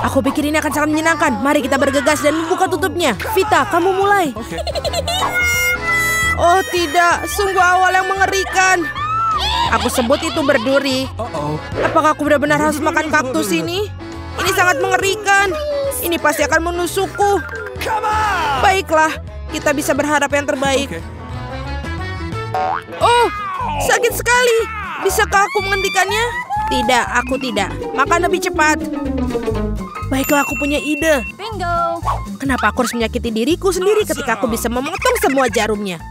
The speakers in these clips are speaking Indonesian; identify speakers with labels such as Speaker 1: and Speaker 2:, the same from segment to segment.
Speaker 1: Aku pikir ini akan sangat menyenangkan. Mari kita bergegas dan membuka tutupnya. Vita, kamu mulai. Oh tidak, sungguh awal yang mengerikan. Aku sebut itu berduri. Apakah aku benar-benar harus makan kaktus ini? Ini sangat mengerikan. Ini pasti akan menusukku. Baiklah, kita bisa berharap yang terbaik. Oh, sakit sekali. Bisakah aku menghentikannya? Tidak, aku tidak. Makan lebih cepat. Baiklah, aku punya ide.
Speaker 2: Bingo.
Speaker 1: Kenapa aku harus menyakiti diriku sendiri ketika aku bisa memotong semua jarumnya?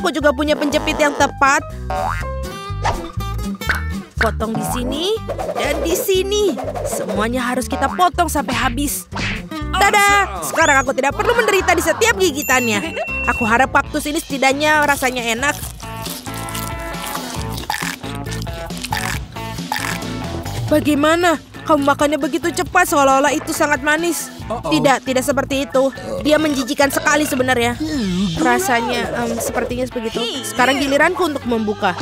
Speaker 1: Aku juga punya penjepit yang tepat. Potong di sini dan di sini. Semuanya harus kita potong sampai habis. Tada! Sekarang aku tidak perlu menderita di setiap gigitannya. Aku harap kaktus ini setidaknya rasanya enak. Bagaimana? Kamu makannya begitu cepat seolah-olah itu sangat manis. Tidak seperti itu. Dia menjijikan sekali sebenarnya. Rasanya sepertinya begitu. Sekarang giliranku untuk membuka.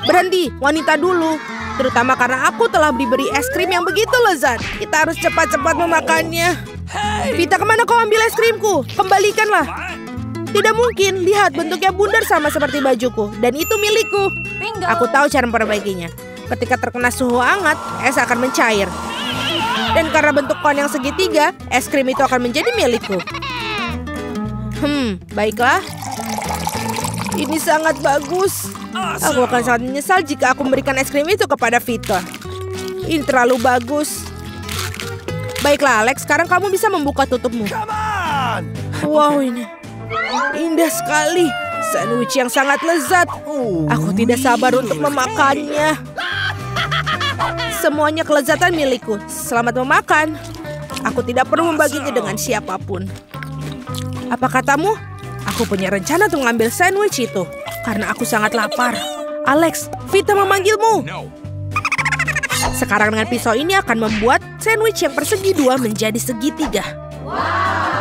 Speaker 1: Berhenti, wanita dulu. Terutama karena aku telah diberi es krim yang begitu lezat. Kita harus cepat-cepat memakannya. Vita, kemana kau ambil es krimku? Kembalikanlah. Tidak mungkin, lihat bentuknya bundar sama seperti bajuku. Dan itu milikku. Aku tahu cara memperbaikinya. Ketika terkena suhu hangat, es akan mencair. Dan karena bentuk kon yang segitiga, es krim itu akan menjadi milikku. Baiklah. Ini sangat bagus. Aku akan sangat menyesal jika aku memberikan es krim itu kepada Vita. Ini terlalu bagus. Baiklah, Alex, sekarang kamu bisa membuka tutupmu. Wow, ini indah sekali. Sandwich yang sangat lezat. Aku tidak sabar untuk memakannya. Semuanya kelezatan milikku. Selamat memakan. Aku tidak perlu membaginya dengan siapapun. Apa katamu? Aku punya rencana untuk mengambil sandwich itu. Karena aku sangat lapar. Alex, Vita memanggilmu. Sekarang dengan pisau ini akan membuat sandwich yang persegi dua menjadi segitiga.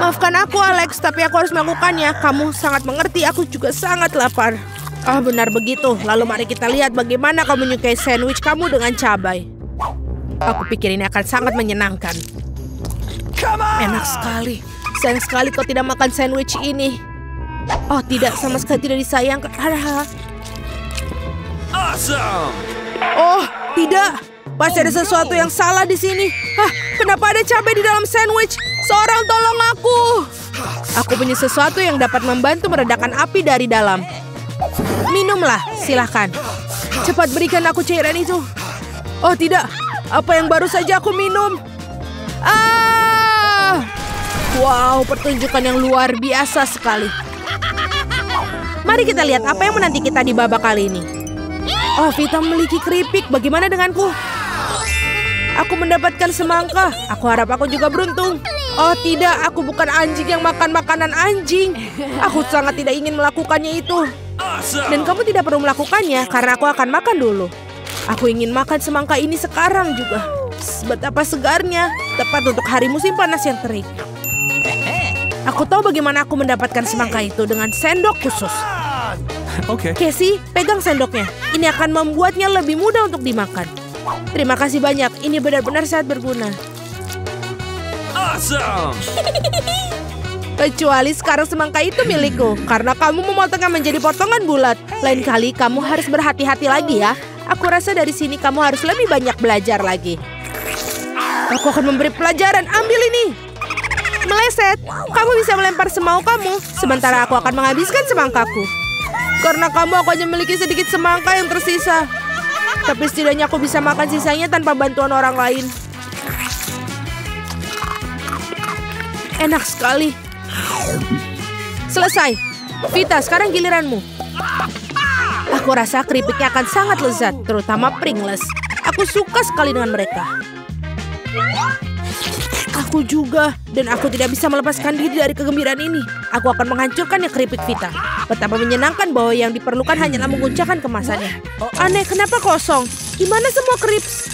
Speaker 1: Maafkan aku, Alex, tapi aku harus melakukannya. Kamu sangat mengerti, aku juga sangat lapar. Benar begitu. Lalu mari kita lihat bagaimana kau menyukai sandwich kamu dengan cabai. Aku pikir ini akan sangat menyenangkan. Enak sekali. Sayang sekali kau tidak makan sandwich ini. Oh tidak, sama sekali tidak disayangkan. Oh tidak, pasti ada sesuatu yang salah di sini. Kenapa ada cabai di dalam sandwich? Seorang tolong aku. Aku punya sesuatu yang dapat membantu meredakan api dari dalam. Minumlah, silahkan. Cepat berikan aku cairan itu. Oh tidak, apa yang baru saja aku minum? Wow, pertunjukan yang luar biasa sekali. Mari kita lihat apa yang menanti kita di babak kali ini. Oh, Vita memiliki keripik. Bagaimana denganku? Aku mendapatkan semangka. Aku harap aku juga beruntung. Oh tidak, aku bukan anjing yang makan makanan anjing. Aku sangat tidak ingin melakukannya itu. Dan kamu tidak perlu melakukannya karena aku akan makan dulu. Aku ingin makan semangka ini sekarang juga. Betapa segarnya, tepat untuk hari musim panas yang terik. Aku tahu bagaimana aku mendapatkan semangka itu dengan sendok khusus. Casey, pegang sendoknya. Ini akan membuatnya lebih mudah untuk dimakan. Terima kasih banyak, ini benar-benar sangat berguna. Kecuali sekarang semangka itu milikku, karena kamu memotongnya menjadi potongan bulat. Lain kali kamu harus berhati-hati lagi ya. Aku rasa dari sini kamu harus lebih banyak belajar lagi. Aku akan memberi pelajaran, ambil ini. Meleset, kamu bisa melempar semau kamu, sementara aku akan menghabiskan semangkaku. Karena kamu aku hanya memiliki sedikit semangka yang tersisa. Tapi setidaknya aku bisa makan sisanya tanpa bantuan orang lain. Enak sekali. Selesai. Vita, sekarang giliranmu. Aku rasa keripiknya akan sangat lezat, terutama Pringles. Aku suka sekali dengan mereka. Aku juga, dan aku tidak bisa melepaskan diri dari kegembiraan ini. Aku akan menghancurkannya keripik Vita. Betapa menyenangkan bahwa yang diperlukan hanyalah menguncangkan kemasannya. Aneh, kenapa kosong? Gimana semua krips?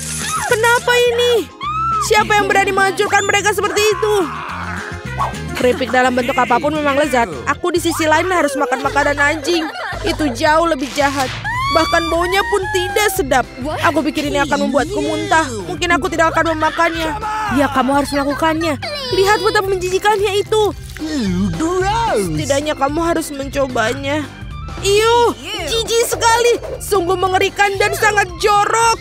Speaker 1: Kenapa ini? Siapa yang berani menghancurkan mereka seperti itu? Keripik dalam bentuk apapun memang lezat. Aku di sisi lain harus makan makanan anjing. Itu jauh lebih jahat. Bahkan baunya pun tidak sedap. Aku pikir ini akan membuatku muntah. Mungkin aku tidak akan memakannya. Ya, kamu harus melakukannya. Lihat betapa menjijikannya itu. Setidaknya kamu harus mencobanya. Iuh, jijik sekali. Sungguh mengerikan dan sangat jorok.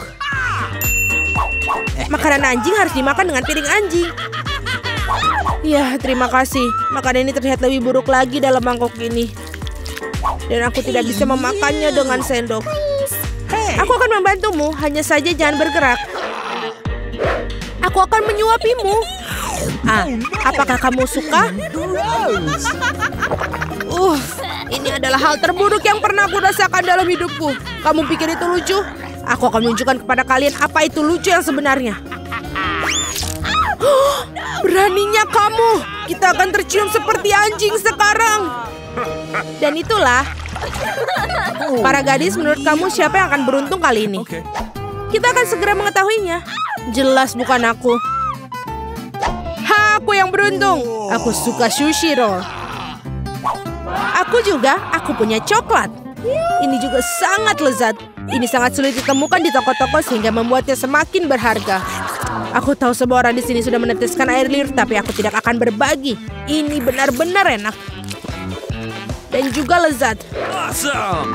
Speaker 1: Makanan anjing harus dimakan dengan piring anjing. Ya, terima kasih. Makanan ini terlihat lebih buruk lagi dalam mangkok ini. Dan aku tidak bisa memakannya dengan sendok. Aku akan membantumu, hanya saja jangan bergerak. Aku akan menyuapimu. Apakah kamu suka? Ini adalah hal terburuk yang pernah aku rasakan dalam hidupku. Kamu pikir itu lucu? Aku akan menunjukkan kepada kalian apa itu lucu yang sebenarnya. Beraninya kamu. Kita akan tercium seperti anjing sekarang. Dan itulah. Para gadis, menurut kamu siapa yang akan beruntung kali ini? Kita akan segera mengetahuinya. Jelas bukan aku. Aku yang beruntung. Aku suka sushi roll. Aku juga. Aku punya coklat. Ini juga sangat lezat. Ini sangat sulit ditemukan di toko-toko sehingga membuatnya semakin berharga. Aku tahu semua orang di sini sudah meneteskan air liur, tapi aku tidak akan berbagi. Ini benar-benar enak. Dan juga lezat.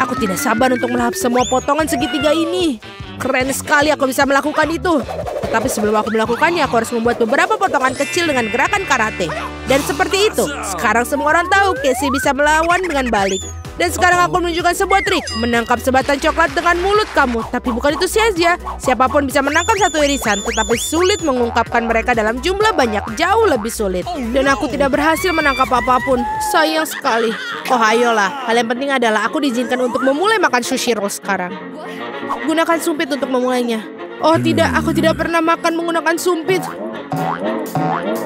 Speaker 1: Aku tidak sabar untuk melahap semua potongan segitiga ini. Keren sekali aku bisa melakukan itu. Tetapi sebelum aku melakukannya, aku harus membuat beberapa potongan kecil dengan gerakan karate. Dan seperti itu, sekarang semua orang tahu Casey bisa melawan dengan balik. Dan sekarang aku menunjukkan sebuah trik. Menangkap sebatang coklat dengan mulut kamu. Tapi bukan itu saja. Siapapun bisa menangkap satu irisan. Tetapi sulit mengungkapkan mereka dalam jumlah banyak. Jauh lebih sulit. Dan aku tidak berhasil menangkap apapun. Sayang sekali. Oh ayolah. Hal yang penting adalah aku diizinkan untuk memulai makan sushi roll sekarang. Gunakan sumpit untuk memulainya. Oh tidak, aku tidak pernah makan menggunakan sumpit.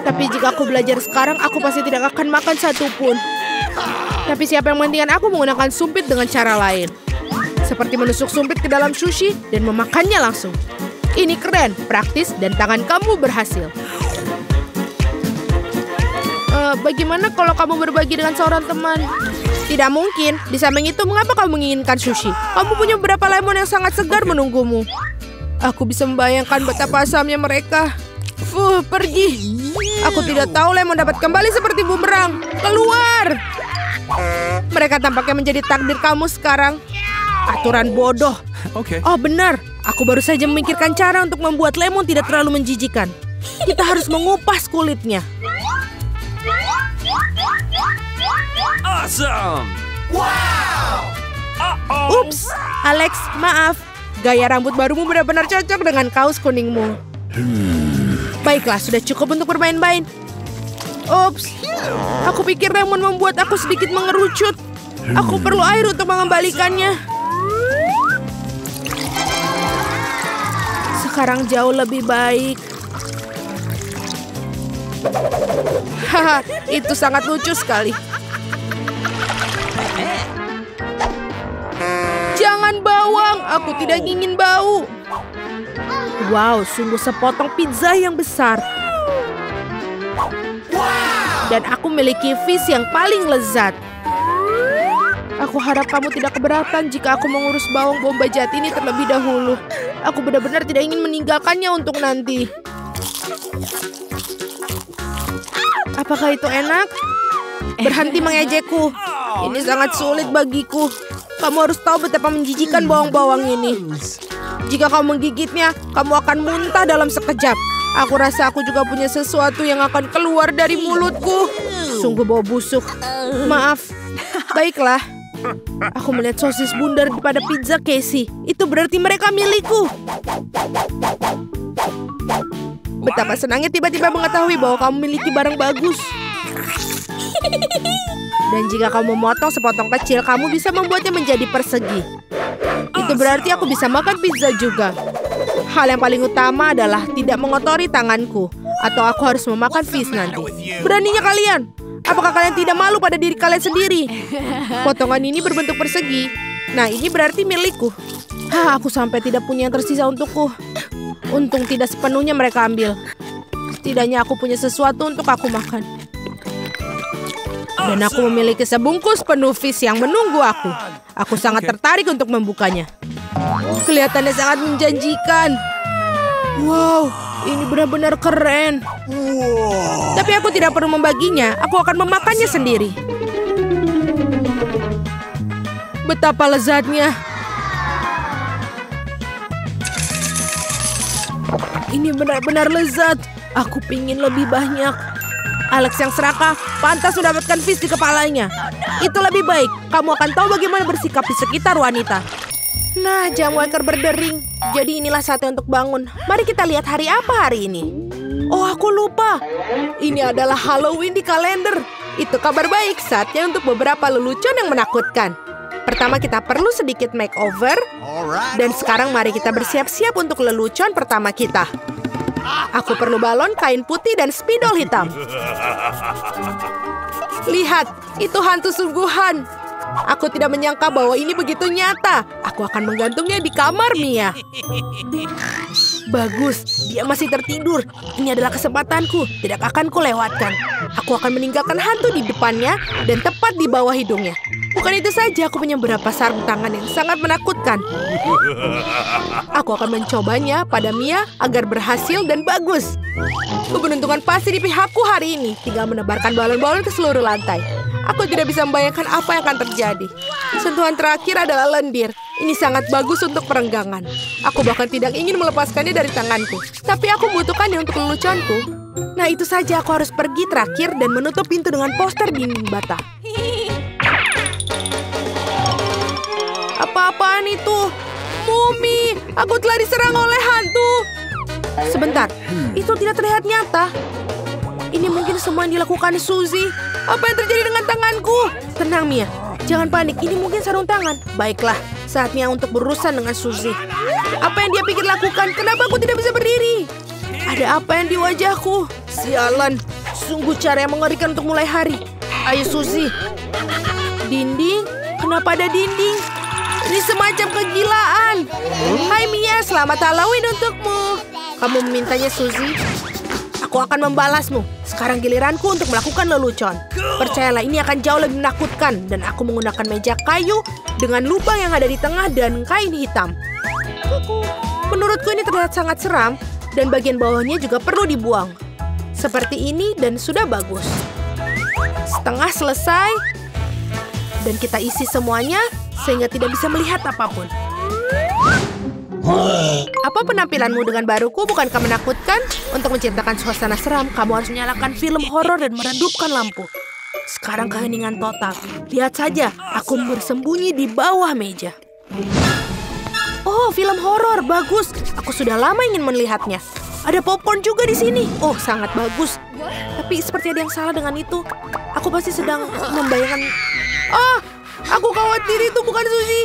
Speaker 1: Tapi jika aku belajar sekarang, aku pasti tidak akan makan satupun. Tapi siapa yang menghentikan aku menggunakan sumpit dengan cara lain. Seperti menusuk sumpit ke dalam sushi dan memakannya langsung. Ini keren, praktis, dan tangan kamu berhasil. Bagaimana kalau kamu berbagi dengan seorang teman? Tidak mungkin. Di samping itu, mengapa kamu menginginkan sushi? Kamu punya beberapa lemon yang sangat segar menunggumu. Aku bisa membayangkan betapa asamnya mereka. Pergi. Aku tidak tahu lemon dapat kembali seperti bumerang. Keluar. Mereka tampaknya menjadi takdir kamu sekarang. Aturan bodoh. Oh benar. Aku baru saja memikirkan cara untuk membuat lemon tidak terlalu menjijikan. Kita harus mengupas kulitnya.
Speaker 2: Awesome! Wow!
Speaker 1: Ups, Alex, maaf. Gaya rambut barumu benar-benar cocok dengan kaos kuningmu. Baiklah, sudah cukup untuk bermain-main. Ups, aku pikir lemon membuat aku sedikit mengerucut. Aku perlu air untuk mengembalikannya. Sekarang jauh lebih baik. Haha, itu sangat lucu sekali. Jangan bawang, aku tidak ingin bau. Wow, sungguh sepotong pizza yang besar. Dan aku memiliki fish yang paling lezat. Aku harap kamu tidak keberatan jika aku mengurus bawang bombay jati ini terlebih dahulu. Aku benar-benar tidak ingin meninggalkannya untuk nanti. Apakah itu enak? Berhenti mengejekku. Ini sangat sulit bagiku. Kamu harus tahu betapa menjijikan bawang-bawang ini. Jika kamu menggigitnya, kamu akan muntah dalam sekejap. Aku rasa aku juga punya sesuatu yang akan keluar dari mulutku. Sungguh bau busuk. Maaf. Baiklah. Aku melihat sosis bundar pada pizza Casey. Itu berarti mereka milikku. Betapa senangnya tiba-tiba mengetahui bahwa kamu memiliki barang bagus. Dan jika kamu memotong sepotong kecil, kamu bisa membuatnya menjadi persegi. Itu berarti aku bisa makan pizza juga. Hal yang paling utama adalah tidak mengotori tanganku. Atau aku harus memakan fish nanti. Beraninya kalian. Apakah kalian tidak malu pada diri kalian sendiri? Potongan ini berbentuk persegi. Nah, ini berarti milikku. Aku sampai tidak punya yang tersisa untukku. Untung tidak sepenuhnya mereka ambil. Setidaknya aku punya sesuatu untuk aku makan. Dan aku memiliki sebungkus penuh fish yang menunggu aku. Aku sangat tertarik untuk membukanya. Kelihatannya sangat menjanjikan. Wow, ini benar-benar keren. Tapi aku tidak perlu membaginya, aku akan memakannya sendiri. Betapa lezatnya. Ini benar-benar lezat. Aku pingin lebih banyak. Alex yang serakah, pantas mendapatkan fish di kepalanya. Itu lebih baik. Kamu akan tahu bagaimana bersikap di sekitar wanita. Nah, jam waker berdering. Jadi inilah saatnya untuk bangun. Mari kita lihat hari apa hari ini. Oh, aku lupa. Ini adalah Halloween di kalender. Itu kabar baik, saatnya untuk beberapa lelucon yang menakutkan. Pertama kita perlu sedikit makeover. Dan sekarang mari kita bersiap-siap untuk lelucon pertama kita. Aku perlu balon, kain putih, dan spidol hitam. Lihat, itu hantu sungguhan. Aku tidak menyangka bahwa ini begitu nyata. Aku akan menggantungnya di kamar Mia. Bagus, dia masih tertidur. Ini adalah kesempatanku, tidak akan kulewatkan. Aku akan meninggalkan hantu di depannya dan tepat di bawah hidungnya. Bukan itu saja, aku punya beberapa sarung tangan yang sangat menakutkan. Aku akan mencobanya pada Mia agar berhasil dan bagus. Keberuntungan pasti di pihakku hari ini. Tinggal menebarkan balon-balon ke seluruh lantai. Aku tidak bisa membayangkan apa yang akan terjadi. Sentuhan terakhir adalah lendir. Ini sangat bagus untuk perenggangan. Aku bahkan tidak ingin melepaskannya dari tanganku. Tapi aku membutuhkannya untuk leluconku. Nah, itu saja, aku harus pergi terakhir dan menutup pintu dengan poster dinding bata. Apa-apaan itu? Mumi, aku telah diserang oleh hantu. Sebentar, itu tidak terlihat nyata. Ini mungkin semua yang dilakukan Suzy. Apa yang terjadi dengan tanganku? Tenang, Mia. Jangan panik, ini mungkin sarung tangan. Baiklah, saatnya untuk berurusan dengan Suzy. Apa yang dia pikir lakukan? Kenapa aku tidak bisa berdiri? Ada apa yang di wajahku? Sialan, sungguh cara yang mengerikan untuk mulai hari. Ayo, Suzy. Dinding? Kenapa ada dinding? Ini semacam kegilaan. Hai Mia, selamat Halloween untukmu. Kamu memintanya, Suzy? Aku akan membalasmu. Sekarang giliranku untuk melakukan lelucon. Percayalah, ini akan jauh lebih menakutkan. Dan aku menggunakan meja kayu dengan lubang yang ada di tengah dan kain hitam. Menurutku ini terlihat sangat seram. Dan bagian bawahnya juga perlu dibuang. Seperti ini dan sudah bagus. Setengah selesai. Dan kita isi semuanya sehingga tidak bisa melihat apapun. Apa penampilanmu dengan baruku bukankah menakutkan? Untuk menciptakan suasana seram, kamu harus menyalakan film horor dan meredupkan lampu. Sekarang keheningan total. Lihat saja, aku bersembunyi di bawah meja. Oh, film horor, bagus. Aku sudah lama ingin melihatnya. Ada popcorn juga di sini. Oh, sangat bagus. Tapi seperti ada yang salah dengan itu. Aku pasti sedang membayangkan... Ah, aku khawatir itu bukan Suzy.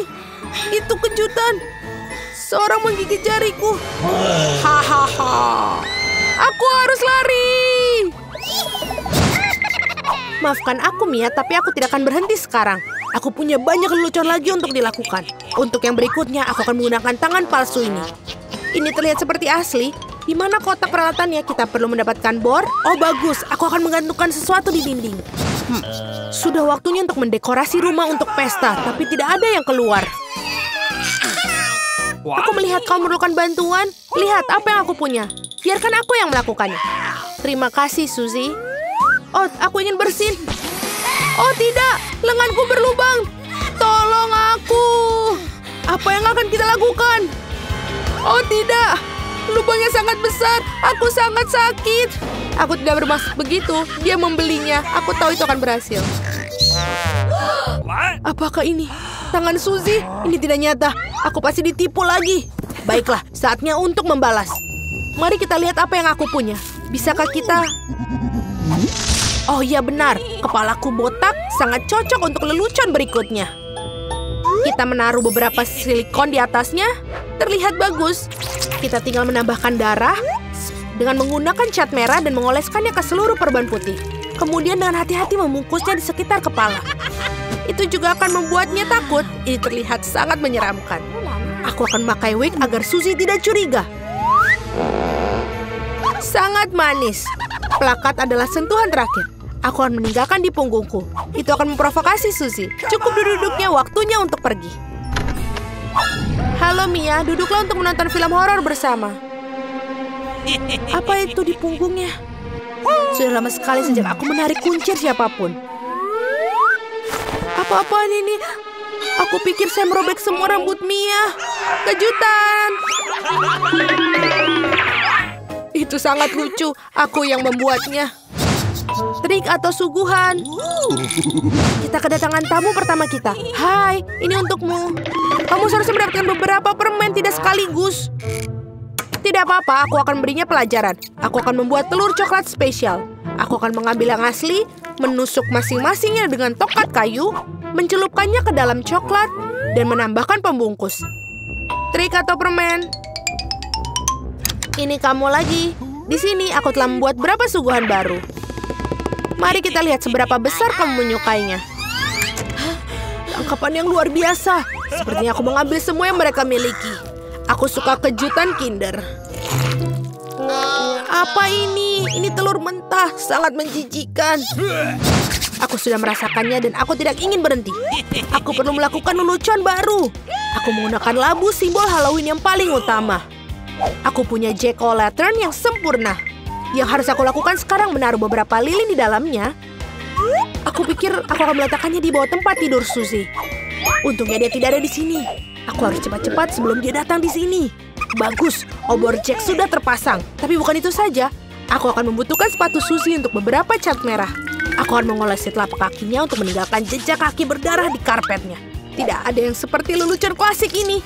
Speaker 1: Itu kejutan. Seorang menggigit jariku. Hahaha. Aku harus lari. Maafkan aku, Mia, tapi aku tidak akan berhenti sekarang. Aku punya banyak lelucon lagi untuk dilakukan. Untuk yang berikutnya, aku akan menggunakan tangan palsu ini. Ini terlihat seperti asli. Di mana kotak peralatannya? Kita perlu mendapatkan bor. Oh, bagus. Aku akan menggantungkan sesuatu di dinding. Sudah waktunya untuk mendekorasi rumah untuk pesta, tapi tidak ada yang keluar. Aku melihat kau memerlukan bantuan. Lihat apa yang aku punya. Biarkan aku yang melakukannya. Terima kasih, Suzy. Oh, aku ingin bersin. Oh, tidak. Lenganku berlubang. Tolong aku. Apa yang akan kita lakukan? Oh, tidak. Lubangnya sangat besar. Aku sangat sakit. Aku tidak bermaksud begitu. Dia membelinya. Aku tahu itu akan berhasil. Apakah ini? Tangan Suzy? Ini tidak nyata. Aku pasti ditipu lagi. Baiklah, saatnya untuk membalas. Mari kita lihat apa yang aku punya. Bisakah kita... Oh iya benar, kepalaku botak sangat cocok untuk lelucon berikutnya. Kita menaruh beberapa silikon di atasnya. Terlihat bagus. Kita tinggal menambahkan darah dengan menggunakan cat merah dan mengoleskannya ke seluruh perban putih. Kemudian dengan hati-hati membungkusnya di sekitar kepala. Itu juga akan membuatnya takut. Ini terlihat sangat menyeramkan. Aku akan memakai wig agar Suzy tidak curiga. Sangat manis. Plakat adalah sentuhan terakhir. Aku akan meninggalkan di punggungku. Itu akan memprovokasi Suzy. Cukup duduknya, waktunya untuk pergi. Halo Mia, duduklah untuk menonton film horor bersama. Apa itu di punggungnya? Sudah lama sekali sejak aku menarik kuncir siapapun. Apa-apaan ini? Aku pikir saya merobek semua rambut Mia. Kejutan! Itu sangat lucu. Aku yang membuatnya. Trik atau suguhan? Kita kedatangan tamu pertama kita. Hai, ini untukmu. Kamu seharusnya mendapatkan beberapa permen, tidak sekaligus. Tidak apa-apa, aku akan berinya pelajaran. Aku akan membuat telur coklat spesial. Aku akan mengambil yang asli, menusuk masing-masingnya dengan tokat kayu, mencelupkannya ke dalam coklat, dan menambahkan pembungkus. Trik atau permen? Ini kamu lagi. Di sini aku telah membuat beberapa suguhan baru. Mari kita lihat seberapa besar kamu menyukainya. Tangkapan yang luar biasa. Sepertinya aku mengambil semua yang mereka miliki. Aku suka kejutan Kinder. Apa ini? Ini telur mentah, sangat menjijikan. Aku sudah merasakannya dan aku tidak ingin berhenti. Aku perlu melakukan lelucon baru. Aku menggunakan labu simbol Halloween yang paling utama. Aku punya jack-o'-lantern yang sempurna. Yang harus aku lakukan sekarang menaruh beberapa lilin di dalamnya. Aku pikir aku akan meletakkannya di bawah tempat tidur Suzy. Untungnya dia tidak ada di sini. Aku harus cepat-cepat sebelum dia datang di sini. Bagus, obor Jack sudah terpasang. Tapi bukan itu saja. Aku akan membutuhkan sepatu Suzy untuk beberapa cat merah. Aku akan mengolesi telapak kakinya untuk meninggalkan jejak kaki berdarah di karpetnya. Tidak ada yang seperti lelucon klasik ini.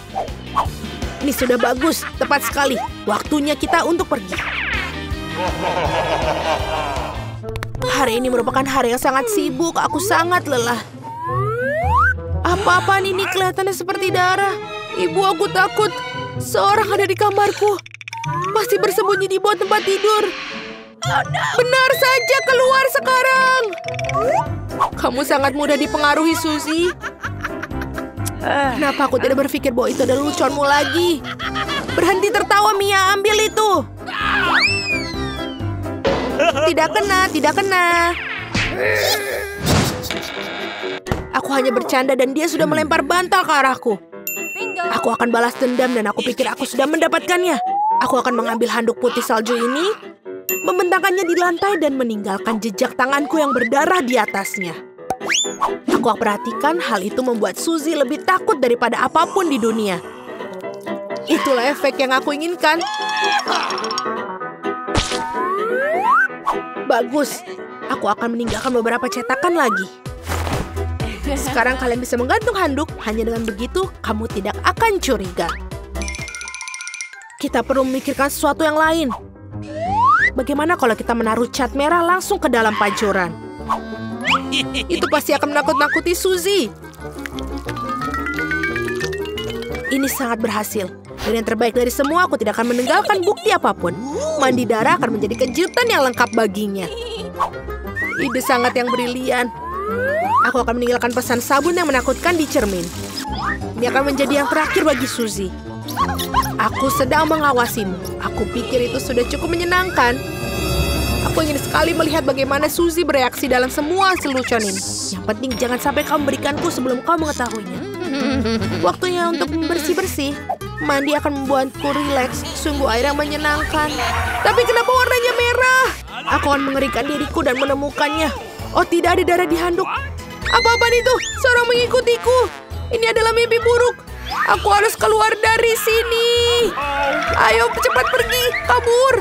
Speaker 1: Ini sudah bagus, tepat sekali. Waktunya kita untuk pergi. Hari ini merupakan hari yang sangat sibuk. Aku sangat lelah. Apa-apaan ini kelihatannya seperti darah. Ibu, aku takut. Seorang ada di kamarku. Masih bersembunyi di bawah tempat tidur. Benar saja, keluar sekarang. Kamu sangat mudah dipengaruhi, Suzy. Kenapa aku tidak berpikir bahwa itu adalah leluconmu lagi? Berhenti tertawa, Mia. Ambil itu. Tidak kena, tidak kena. Aku hanya bercanda dan dia sudah melempar bantal ke arahku. Aku akan balas dendam dan aku pikir aku sudah mendapatkannya. Aku akan mengambil handuk putih salju ini, membentangkannya di lantai dan meninggalkan jejak tanganku yang berdarah di atasnya. Aku perhatikan hal itu membuat Suzy lebih takut daripada apapun di dunia. Itulah efek yang aku inginkan. Bagus. Aku akan meninggalkan beberapa cetakan lagi. Sekarang kalian bisa menggantung handuk. Hanya dengan begitu, kamu tidak akan curiga. Kita perlu memikirkan sesuatu yang lain. Bagaimana kalau kita menaruh cat merah langsung ke dalam pancuran? Itu pasti akan menakut-nakuti Suzy. Ini sangat berhasil. Dan yang terbaik dari semua, aku tidak akan meninggalkan bukti apapun. Mandi darah akan menjadi kejutan yang lengkap baginya. Ide sangat yang brilian. Aku akan meninggalkan pesan sabun yang menakutkan di cermin. Ini akan menjadi yang terakhir bagi Suzy. Aku sedang mengawasimu. Aku pikir itu sudah cukup menyenangkan. Aku ingin sekali melihat bagaimana Suzy bereaksi dalam semua lelucon ini. Yang penting jangan sampai kau memberikanku sebelum kau mengetahuinya. Waktunya untuk bersih-bersih. Mandi akan membuatku rileks. Sungguh air yang menyenangkan. Tapi kenapa warnanya merah? Aku akan mengerikan diriku dan menemukannya. Oh, tidak ada darah di handuk. Apa-apaan itu? Seorang mengikutiku. Ini adalah mimpi buruk. Aku harus keluar dari sini. Ayo cepat pergi, kabur.